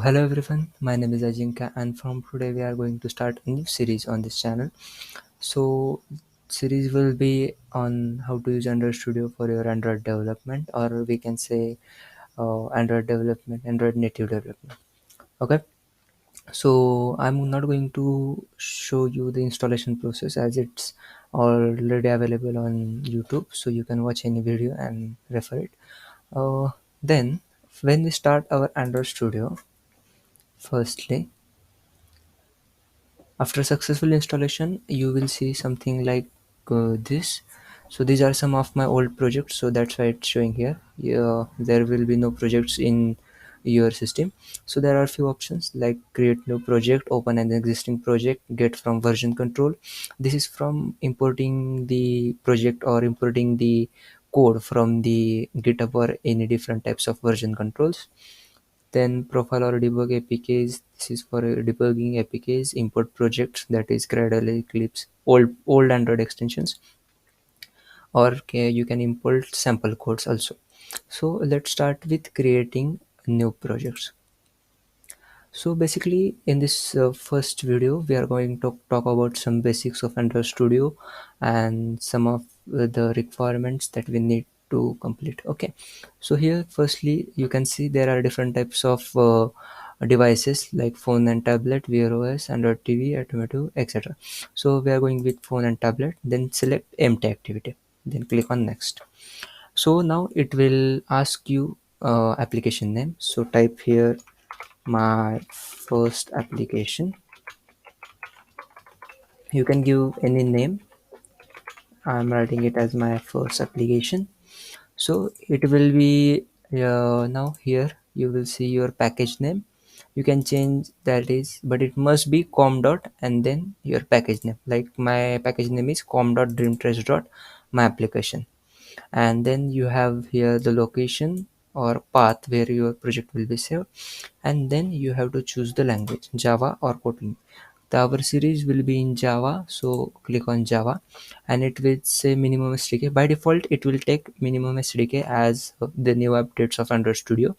Hello everyone, my name is Ajinka and from today we are going to start a new series on this channel. So series will be on how to use Android Studio for your Android development, or we can say Android development, Android native development. Okay, so I'm not going to show you the installation process as it's already available on YouTube, so you can watch any video and refer it. Then when we start our Android Studio, firstly after successful installation you will see something like this. So these are some of my old projects, so that's why it's showing here. Yeah, there will be no projects in your system. So there are a few options like create new project, open an existing project, get from version control. This is from importing the project or importing the code from the GitHub or any different types of version controls. Then profile or debug apks, this is for debugging apks. Import projects, that is Gradle, Eclipse, old Android extensions, or you can import sample codes also. So let's start with creating new projects. So basically in this first video we are going to talk about some basics of Android Studio and some of the requirements that we need to complete. Okay, so here firstly you can see there are different types of devices like phone and tablet, Wear OS, Android TV, Automotive, etc. So we are going with phone and tablet, then select empty activity, then click on next. So now it will ask you application name, so type here my first application. You can give any name. I'm writing it as my first application. So it will be now here you will see your package name. You can change that is, but it must be com dot and then your package name. Like my package name is com dot dreamtrace dot my application. And then you have here the location or path where your project will be saved, and then you have to choose the language, Java or Kotlin. Our series will be in Java, so click on Java, and it will say minimum SDK. By default it will take minimum SDK as the new updates of Android Studio.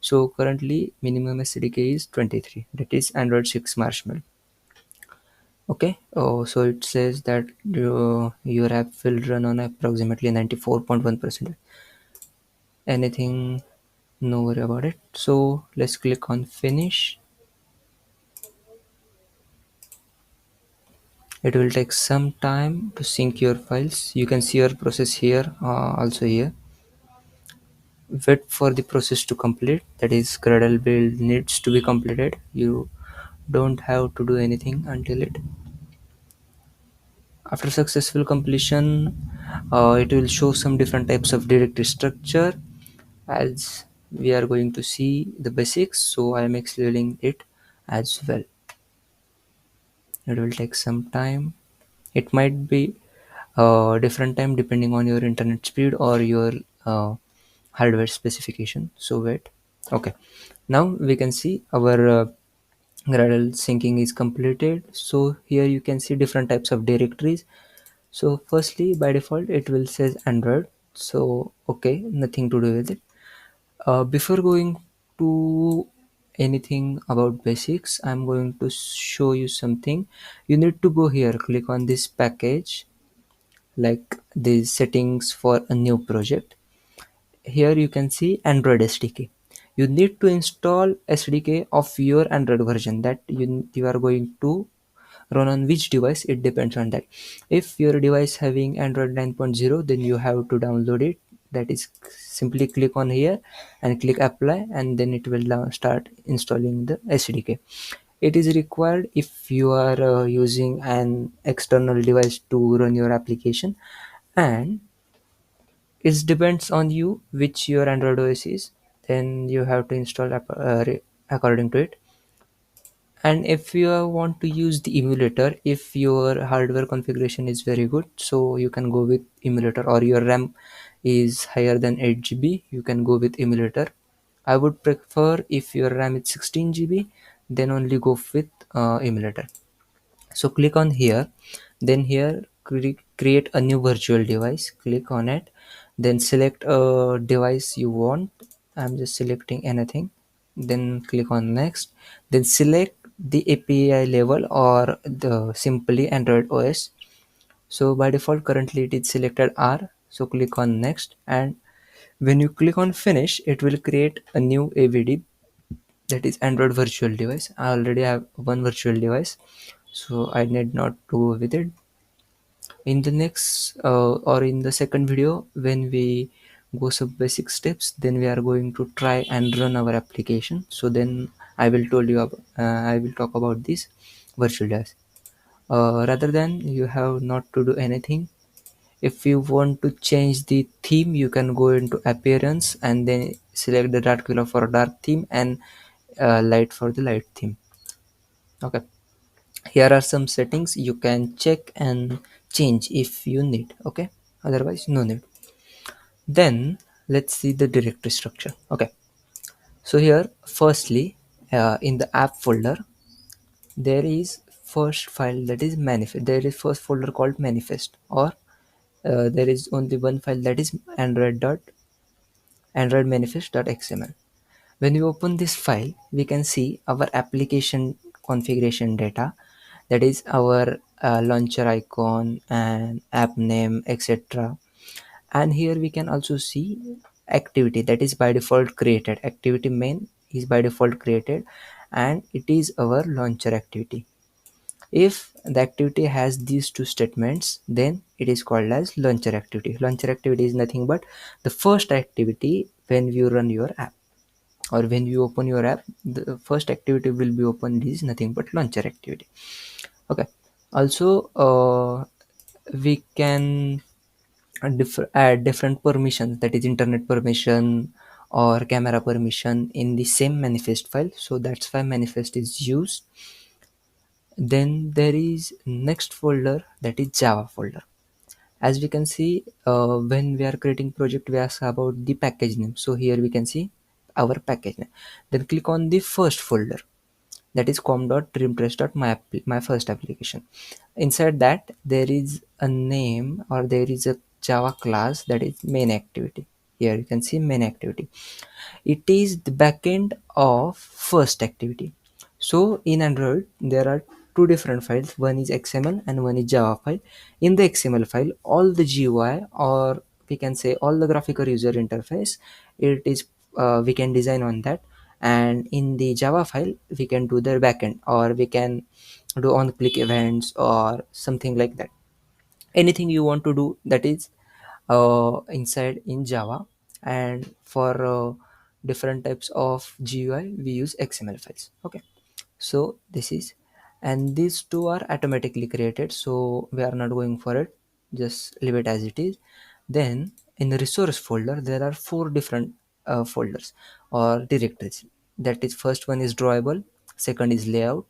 So currently minimum SDK is 23, that is Android 6 Marshmallow. Okay, so it says that your app will run on approximately 94.1%. Anything, no worry about it. So let's click on finish. It will take some time to sync your files. You can see your process here, also here. Wait for the process to complete, that is Gradle build needs to be completed. You don't have to do anything until it. After successful completion, it will show some different types of directory structure. As we are going to see the basics, so I am explaining it as well. It will take some time. It might be different time depending on your internet speed or your hardware specification. So wait. Okay, now we can see our Gradle syncing is completed. So here you can see different types of directories. So firstly by default it will says Android, so okay, nothing to do with it. Before going to anything about basics, I'm going to show you something. You need to go here, click on this package, like these settings for a new project. Here you can see Android SDK. You need to install SDK of your Android version that you are going to run on which device. It depends on that. If your device having Android 9.0, then you have to download it. That is, simply click on here and click apply, and then it will now start installing the SDK. It is required if you are using an external device to run your application, and it depends on you which your Android OS is. Then you have to install according to it. And if you want to use the emulator, if your hardware configuration is very good, so you can go with emulator, or your RAM is higher than 8 GB, you can go with emulator. I would prefer if your RAM is 16 GB, then only go with emulator. So click on here, then here create a new virtual device, click on it, then select a device you want. I'm just selecting anything. then click on next, then select the API level or the simply Android OS. So by default currently it is selected R, so click on next, and when you click on finish it will create a new AVD, that is Android virtual device. I already have one virtual device, so I need not to go with it. In the next or in the second video, when we go some basic steps, then we are going to try and run our application. So then I will told you I will talk about this virtual device. Rather than you have not to do anything. If you want to change the theme, you can go into appearance and then select the dark color for dark theme and light for the light theme. Okay, here are some settings you can check and change if you need. Okay, otherwise no need. Then let's see the directory structure. Okay, so here firstly, in the app folder there is first file, that is manifest. There is first folder called manifest, or there is only one file, that is android manifest.xml. When we open this file, we can see our application configuration data, that is our launcher icon and app name, etc. And here we can also see activity, that is by default created. Activity main is by default created, and it is our launcher activity. If the activity has these two statements, then it is called as launcher activity. Launcher activity is nothing but the first activity when you run your app, or when you open your app, the first activity will be opened is nothing but launcher activity. Okay, also we can add different permissions, that is internet permission or camera permission in the same manifest file, so that's why manifest is used. Then there is next folder, that is Java folder. As we can see, when we are creating project, we ask about the package name, so here we can see our package name. Then click on the first folder, that is com.dreamtrace.my my first application. Inside that there is a name, or there is a Java class, that is main activity. Here you can see main activity, it is the backend of first activity. So in Android there are two different files, one is XML and one is Java file. In the XML file, all the GUI, or we can say all the graphical user interface, it is we can design on that. And in the Java file we can do the backend, or we can do on click events or something like that. Anything you want to do, that is inside in Java. And for different types of GUI we use XML files. Okay, so this is, and these two are automatically created, so we are not going for it, just leave it as it is. Then in the resource folder there are four different folders or directories, that is first one is drawable, second is layout,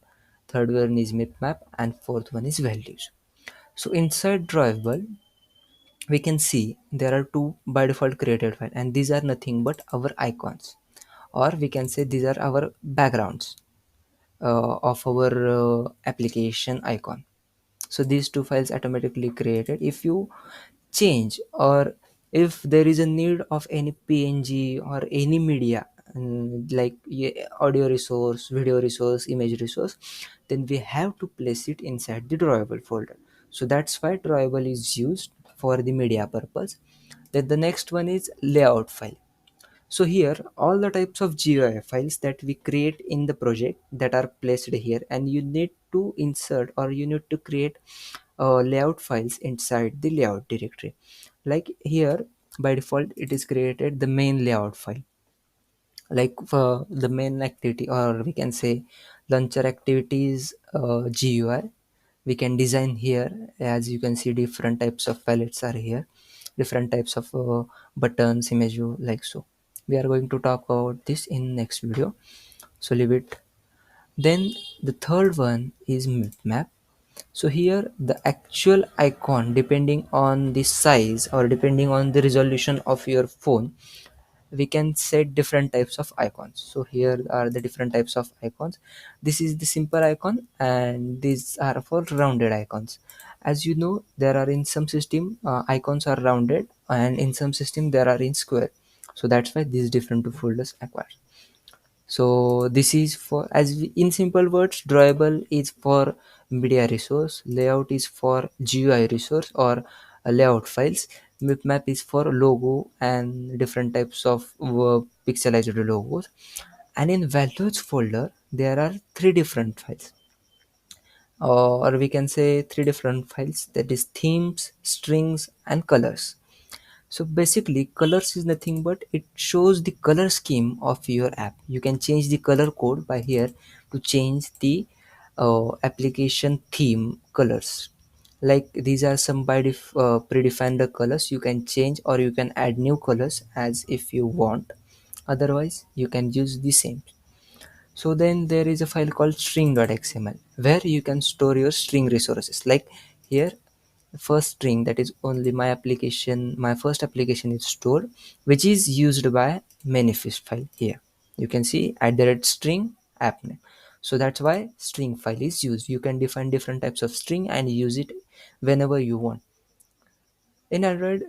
third one is map, and fourth one is values. So inside drawable we can see there are two by default created file, and these are nothing but our icons, or we can say these are our backgrounds of our application icon. So these two files automatically created. If you change, or if there is a need of any PNG or any media, like audio resource, video resource, image resource, then we have to place it inside the drawable folder. So that's why drawable is used for the media purpose. Then the next one is layout file. So here all the types of GUI files that we create in the project, that are placed here, and you need to insert, or you need to create layout files inside the layout directory. Like here by default it is created the main layout file, like for the main activity, or we can say launcher activities GUI. We can design here, as you can see different types of palettes are here, different types of buttons, image view, like so. We are going to talk about this in next video, so leave it. Then the third one is map. So here the actual icon, depending on the size or depending on the resolution of your phone, we can set different types of icons. So here are the different types of icons. This is the simple icon, and these are for rounded icons. As you know, there are in some system icons are rounded, and in some system there are in square. So that's why these different two folders acquired. So this is for, in simple words, drawable is for media resource, layout is for GUI resource or layout files, bitmap is for logo and different types of pixelized logos. And in values folder there are three different files, or we can say three different files, that is themes, strings and colors. So basically colors is nothing but it shows the color scheme of your app. You can change the color code by here to change the application theme colors. Like these are some predefined colors, you can change or you can add new colors as if you want, otherwise you can use the same. So then there is a file called string.xml where you can store your string resources. Like here, the first string, that is only my first application is stored, which is used by manifest file. Here you can see @string app name. So that's why string file is used. You can define different types of string and use it whenever you want. In Android,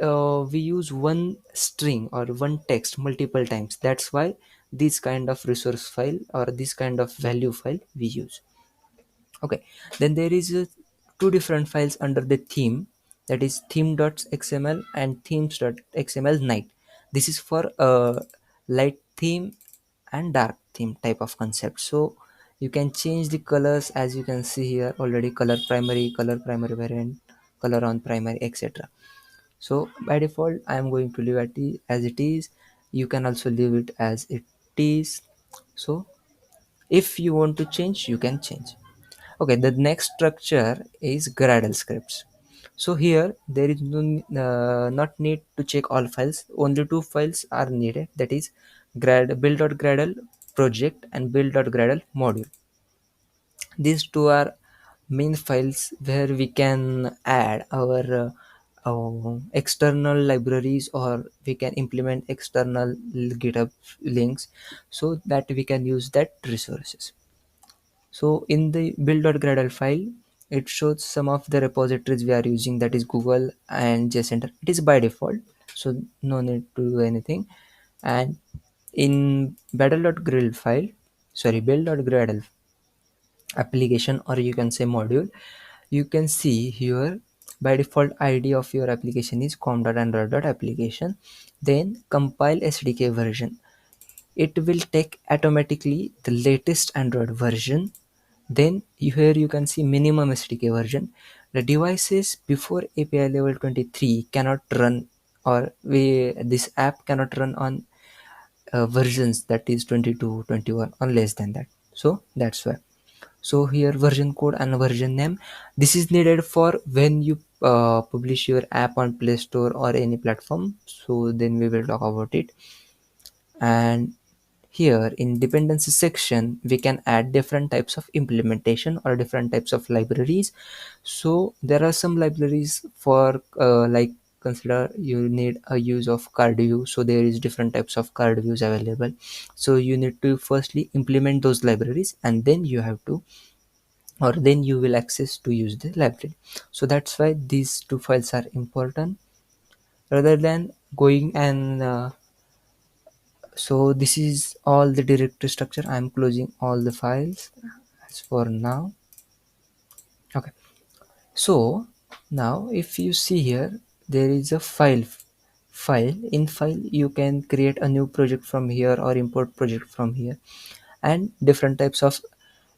we use one string or one text multiple times. That's why this kind of resource file or this kind of value file we use. Okay, then there is two different files under the theme, that is theme.xml and themes.xml night. This is for light theme and dark theme type of concept. So you can change the colors, as you can see here already, color primary variant, color on primary, etc. So by default I am going to leave it as it is. You can also leave it as it is. So if you want to change, you can change. Okay, the next structure is Gradle Scripts. So here there is not need to check all files. Only two files are needed. That is build.gradle project and build.gradle module. These two are main files where we can add our external libraries, or we can implement external GitHub links so that we can use that resources. So in the build.gradle file, it shows some of the repositories we are using, that is Google and JCenter. It is by default, so no need to do anything. And in battle.gradle file, sorry, build.gradle application, or you can say module, you can see here by default ID of your application is com.android.application. Then compile SDK version. It will take automatically the latest Android version. Then here you can see minimum SDK version. The devices before API level 23 cannot run, or this app cannot run on versions that is 22, 21 or less than that. So that's why. So here version code and version name, this is needed for when you publish your app on Play Store or any platform. So then we will talk about it. And here in dependency section we can add different types of implementation or different types of libraries. So there are some libraries for like, consider you need a use of card view, so there is different types of card views available. So you need to firstly implement those libraries and then you have to, or then you will access to use the library. So that's why these two files are important rather than going and so this is all the directory structure. I'm closing all the files as for now. Okay, so now if you see here, there is a file. In file you can create a new project from here or import project from here, and different types of,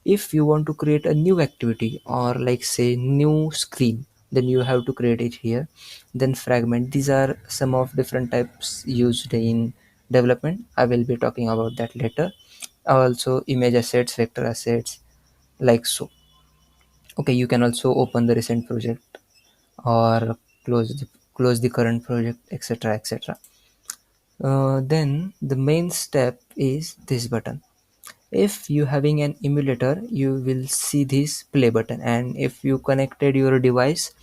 if you want to create a new activity or like say new screen, then you have to create it here. Then fragment, these are some of different types used in development. I will be talking about that later. Also image assets, vector assets, like so. Okay, you can also open the recent project or close the current project, etc, etc. Then the main step is this button. If you having an emulator, you will see this play button, and if you connected your device,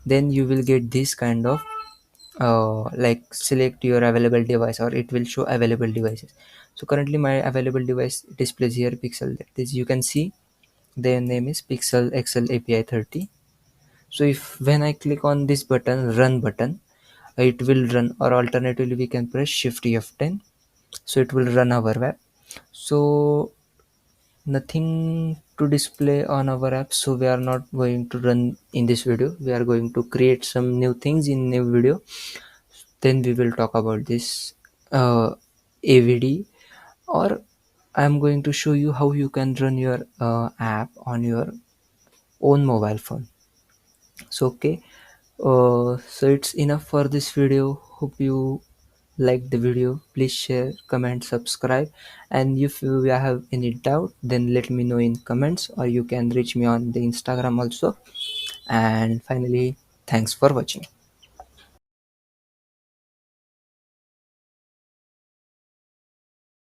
then you will get this kind of like select your available device, or it will show available devices. So currently my available device displays here Pixel, that is, you can see their name is Pixel XL API 30. So if when I click on this button, run button, it will run, or alternatively we can press shift F10, so it will run our web. So nothing to display on our app, so we are not going to run in this video. We are going to create some new things in new video, then we will talk about this AVD, or I'm going to show you how you can run your app on your own mobile phone. So okay, so it's enough for this video. Hope you like the video. Please share, comment, subscribe, and if you have any doubt, then let me know in comments, or you can reach me on the Instagram also. And finally, thanks for watching.